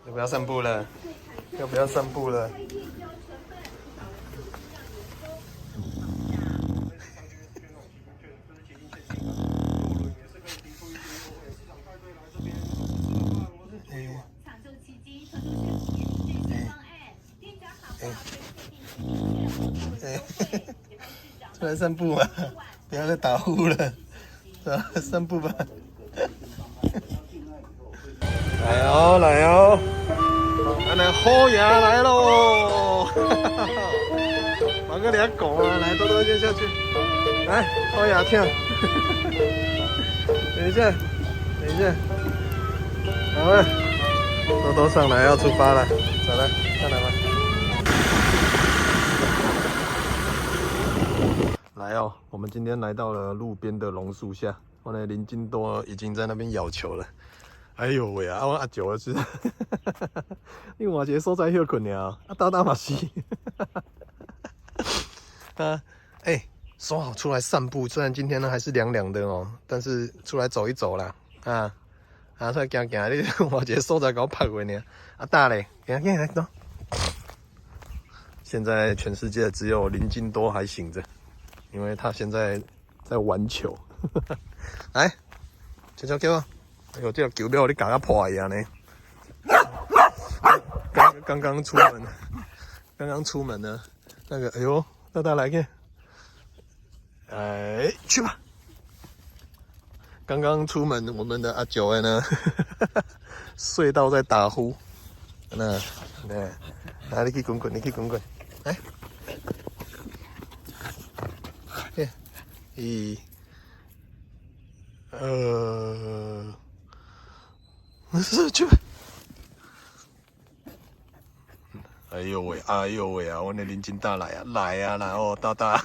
要不要散步了？要不要散步了？出来散步吧，不要再打呼了，是吧？散步吧。来哦，来哦，咱的虎爷来喽！玩个俩狗啊，来，多多先下去。来，虎爷跳。等一下，等一下，好了，多多上来要出发了，走了，上来吧。来哦，我们今天来到了路边的榕树下，我的林金多已经在那边咬球了。哎呦喂啊！我阿九是，因为我这所在休困了，大大嘛是。啊，哎，说好出来散步，虽然今天呢还是凉凉的哦，但是出来走一走啦，出来行行，你我这所在给我拍过呢，大嘞，行来走。现在全世界只有林金多还醒着。因为他现在在玩球，来，球给我！哎呦，这个球被我你搞到破一样呢。刚刚出门，刚刚出门呢，那个，哎呦，大大来看，哎，去吧。刚刚出门，我们的阿九呢，睡到在打呼。那，来，你去滚滚，你去滚滚，来。1、2，去吧！哎呦喂，哎呦喂啊！我的林金大来啊，来啊，来哦，大大，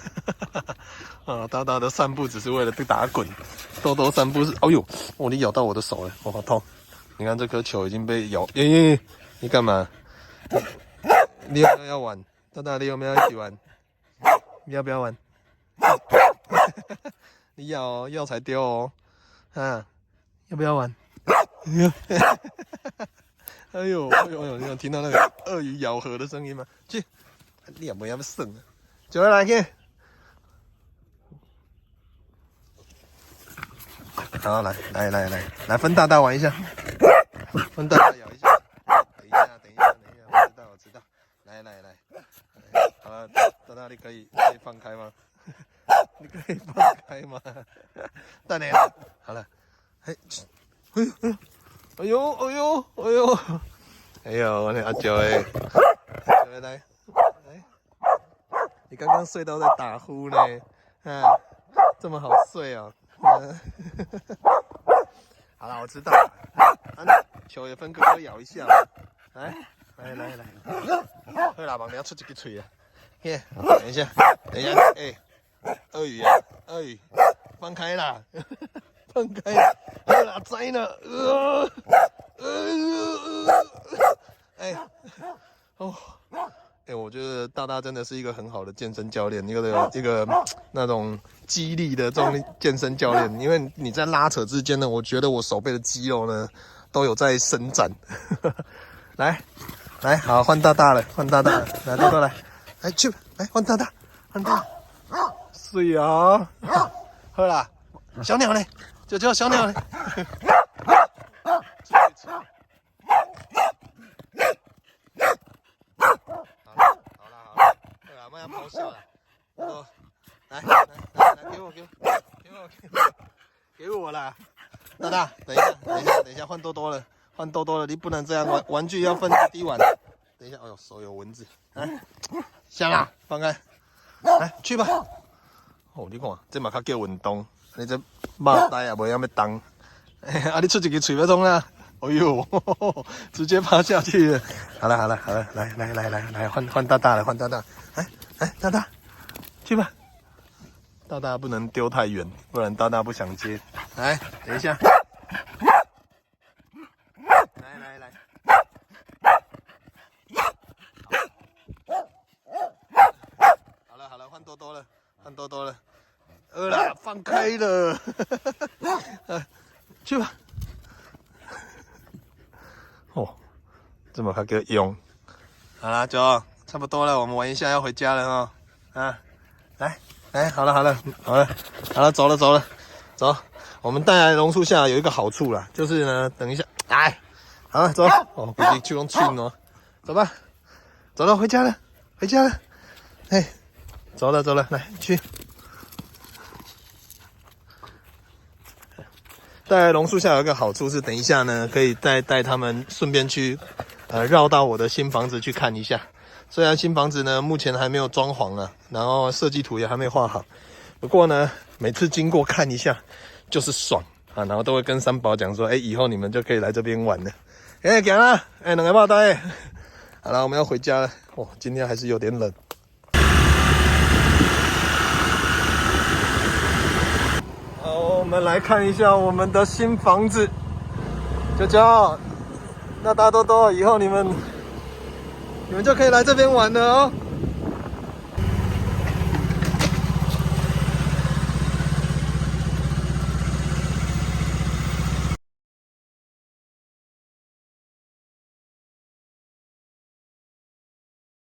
啊，大大的散步只是为了被打滚，多多散步是，哎呦，哦，你咬到我的手了，我好痛！你看这颗球已经被咬，耶，你干嘛？你有没有要玩？大大，你有没有一起玩？你要不要玩？你要才丢哦，要不要玩？哎呦，你有听到那个鳄鱼咬合的声音吗？去，你也不要省啊，走来去。好，来，分大大玩一下，分大大咬一下。等一下，我知道。来，好了，大大你可以放开吗？你可以放开吗？大点，好了，哎呦，我的阿九哎，来，你刚刚睡到在打呼呢，这么好睡哦，好了，我知道了，球也分哥哥咬一下，来，喝喇叭，你要出这个嘴啊，等一下，哎。鳄鱼，放开啦！放开！好啦，在呢。我觉得大大真的是一个很好的健身教练，一个那种激励的这种健身教练。因为你在拉扯之间呢，我觉得我手背的肌肉呢都有在伸展。来，好，换大大了，来，多多来，去，来换大大。水啊！好啦，小鸟呢？就叫小鸟呢。好啦，不要咆哮了。来，给我啦！大大，等一下，换多多了，你不能这样，玩具要分低碗。等一下，哎呦，手有蚊子，香啊，放开，来去吧。哦，你看，这嘛较叫运动，你这肉呆也袂晓要动，你出一个嘴要冲啦！哎呦，直接趴下去了。好了，来，换大大了，来，大大，去吧。大大不能丢太远，不然大大不想接。来，等一下。来。好了，换多多了。多多了。啦，放开了，去吧。哦，这么还给我用。好啦，九，差不多了，我们玩一下要回家了哦。啊，来，好了，走了，走。我们带来榕树下有一个好处啦，就是呢，等一下，来，好了，走。哦，估计去用去哦，走吧，走了，回家了。哎，走了，来去。带来榕树下有一个好处是，等一下呢，可以再带他们顺便去，绕到我的新房子去看一下。虽然新房子呢目前还没有装潢啊，然后设计图也还没画好，不过呢，每次经过看一下就是爽啊，然后都会跟三宝讲说，以后你们就可以来这边玩了。行啦，两个帽带。好了，我们要回家了。哦，今天还是有点冷。好，我们来看一下我们的新房子。九九，那大多多，以后你们就可以来这边玩了哦。